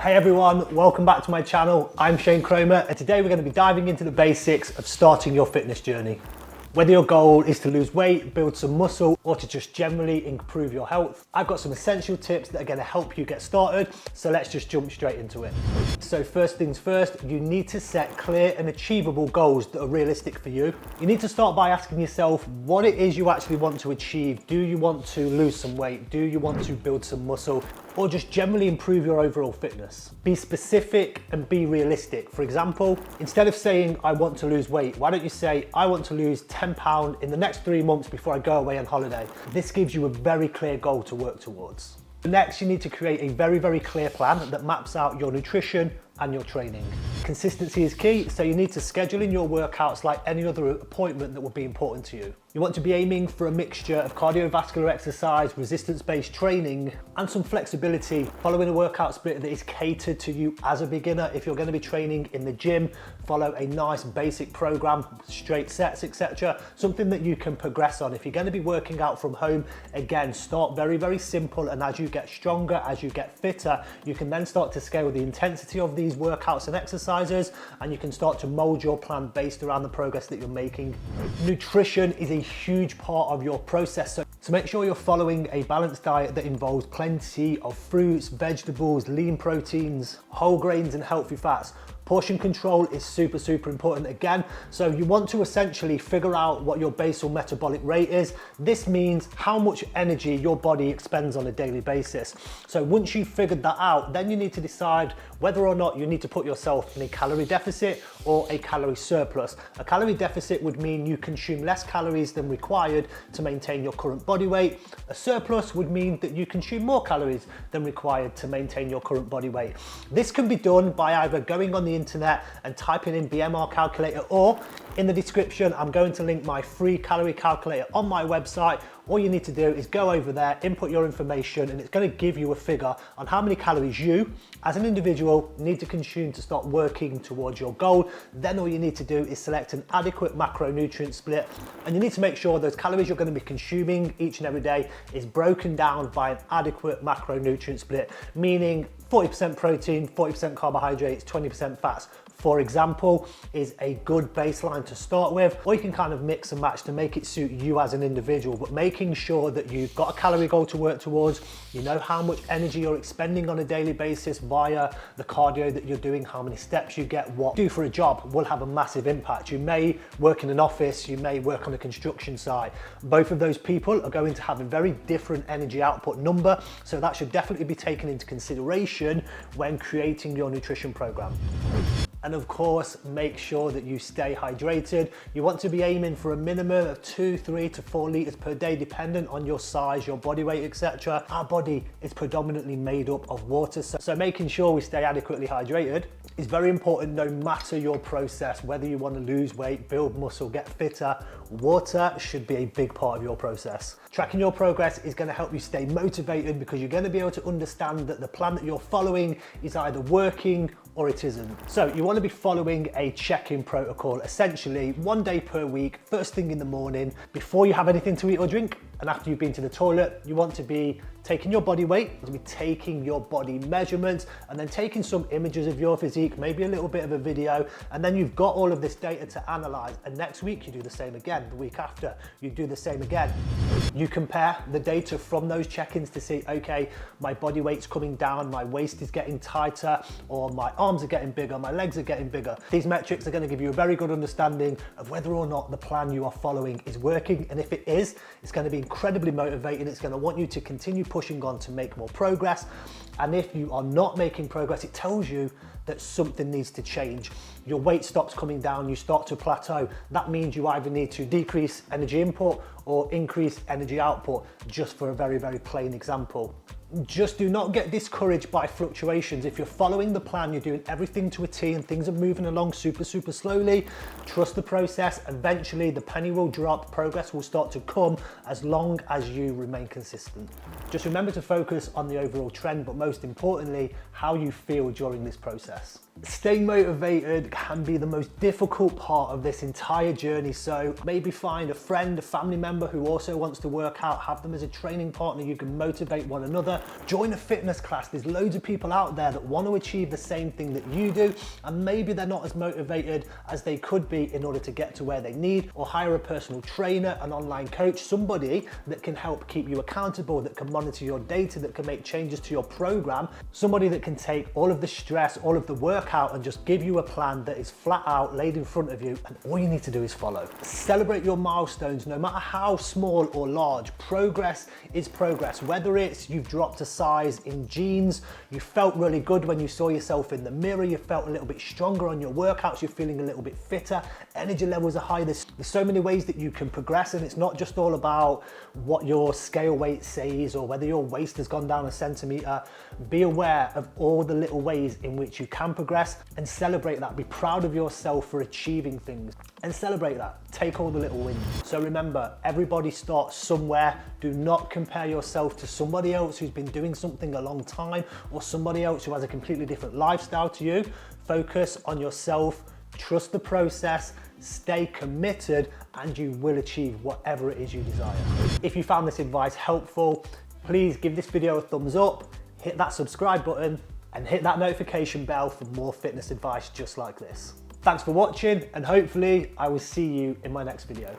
Hey everyone, welcome back to my channel. I'm Shane Cromer and today we're going to be diving into the basics of starting your fitness journey. Whether your goal is to lose weight, build some muscle, or to just generally improve your health, I've got some essential tips that are going to help you get started, so let's just jump straight into it. So first things first, you need to set clear and achievable goals that are realistic for you. You need to start by asking yourself what it is you actually want to achieve. Do you want to lose some weight? Do you want to build some muscle? Or just generally improve your overall fitness? Be specific and be realistic. For example, instead of saying, I want to lose weight, why don't you say, I want to lose 10 pounds in the next 3 months before I go away on holiday? This gives you a very clear goal to work towards. Next, you need to create a very clear plan that maps out your nutrition and your training. Consistency is key, so you need to schedule in your workouts like any other appointment that will be important to you. You want to be aiming for a mixture of cardiovascular exercise, resistance-based training, and some flexibility, following a workout split that is catered to you as a beginner. If you're going to be training in the gym, follow a nice basic program, straight sets, etc. Something that you can progress on. If you're going to be working out from home, again, start very simple, and as you get stronger, as you get fitter, you can then start to scale the intensity of these workouts and exercises, and you can start to mold your plan based around the progress that you're making. Nutrition is a huge part of your process, so make sure you're following a balanced diet that involves plenty of fruits, vegetables, lean proteins, whole grains and healthy fats. Portion control is super important again. So you want to essentially figure out what your basal metabolic rate is. This means how much energy your body expends on a daily basis. So once you've figured that out, then you need to decide whether or not you need to put yourself in a calorie deficit or a calorie surplus. A calorie deficit would mean you consume less calories than required to maintain your current body weight. A surplus would mean that you consume more calories than required to maintain your current body weight. This can be done by either going on the internet and typing in BMR calculator, or in the description I'm going to link my free calorie calculator on my website. All you need to do is go over there, input your information, and it's going to give you a figure on how many calories you, as an individual, need to consume to start working towards your goal. Then all you need to do is select an adequate macronutrient split, and you need to make sure those calories you're going to be consuming each and every day is broken down by an adequate macronutrient split, meaning 40% protein, 40% carbohydrates, 20% fats, for example, is a good baseline to start with. Or you can kind of mix and match to make it suit you as an individual, but making sure that you've got a calorie goal to work towards, you know how much energy you're expending on a daily basis via the cardio that you're doing, how many steps you get, what you do for a job will have a massive impact. You may work in an office, you may work on a construction site. Both of those people are going to have a very different energy output number, so that should definitely be taken into consideration when creating your nutrition program. And of course, make sure that you stay hydrated. You want to be aiming for a minimum of 2, 3 to 4 litres per day, dependent on your size, your body weight, etc. Our body is predominantly made up of water, so making sure we stay adequately hydrated is very important no matter your process. Whether you want to lose weight, build muscle, get fitter, water should be a big part of your process. Tracking your progress is going to help you stay motivated, because you're going to be able to understand that the plan that you're following is either working or it isn't. So you want to be following a check-in protocol, essentially 1 day per week, first thing in the morning, before you have anything to eat or drink, and after you've been to the toilet. You want to be taking your body weight, to be taking your body measurements, and then taking some images of your physique, maybe a little bit of a video, and then you've got all of this data to analyze. And next week you do the same again, the week after you do the same again. You compare the data from those check-ins to see, okay, my body weight's coming down, my waist is getting tighter, or my arms are getting bigger, my legs are getting bigger. These metrics are going to give you a very good understanding of whether or not the plan you are following is working, and if it is, it's going to be incredibly motivating. It's going to want you to continue pushing on to make more progress. And if you are not making progress, it tells you that something needs to change. Your weight stops coming down, you start to plateau. That means you either need to decrease energy input or increase energy output, just for a very plain example. Just do not get discouraged by fluctuations. If you're following the plan, you're doing everything to a T and things are moving along super slowly, trust the process. Eventually the penny will drop, progress will start to come, as long as you remain consistent. Just remember to focus on the overall trend, but most importantly, how you feel during this process. Staying motivated can be the most difficult part of this entire journey, so maybe find a friend, a family member who also wants to work out, have them as a training partner. You can motivate one another. Join a fitness class. There's loads of people out there that want to achieve the same thing that you do, and maybe they're not as motivated as they could be in order to get to where they need. Or hire a personal trainer, an online coach, somebody that can help keep you accountable, that can monitor your data, that can make changes to your program, somebody that can take all of the stress, all of the work out and just give you a plan that is flat out laid in front of you, and all you need to do is follow. Celebrate your milestones, no matter how small or large. Progress is progress. Whether it's you've dropped a size in jeans, you felt really good when you saw yourself in the mirror, you felt a little bit stronger on your workouts, you're feeling a little bit fitter, energy levels are high. There's so many ways that you can progress, and it's not just all about what your scale weight says or whether your waist has gone down a centimeter. Be aware of all the little ways in which you can progress and celebrate that. Be proud of yourself for achieving things and celebrate that. Take all the little wins. So remember, everybody starts somewhere. Do not compare yourself to somebody else who's been doing something a long time or somebody else who has a completely different lifestyle to you. Focus on yourself, trust the process, stay committed, and you will achieve whatever it is you desire. If you found this advice helpful, please give this video a thumbs up, hit that subscribe button, and hit that notification bell for more fitness advice just like this. Thanks for watching, and hopefully I will see you in my next video.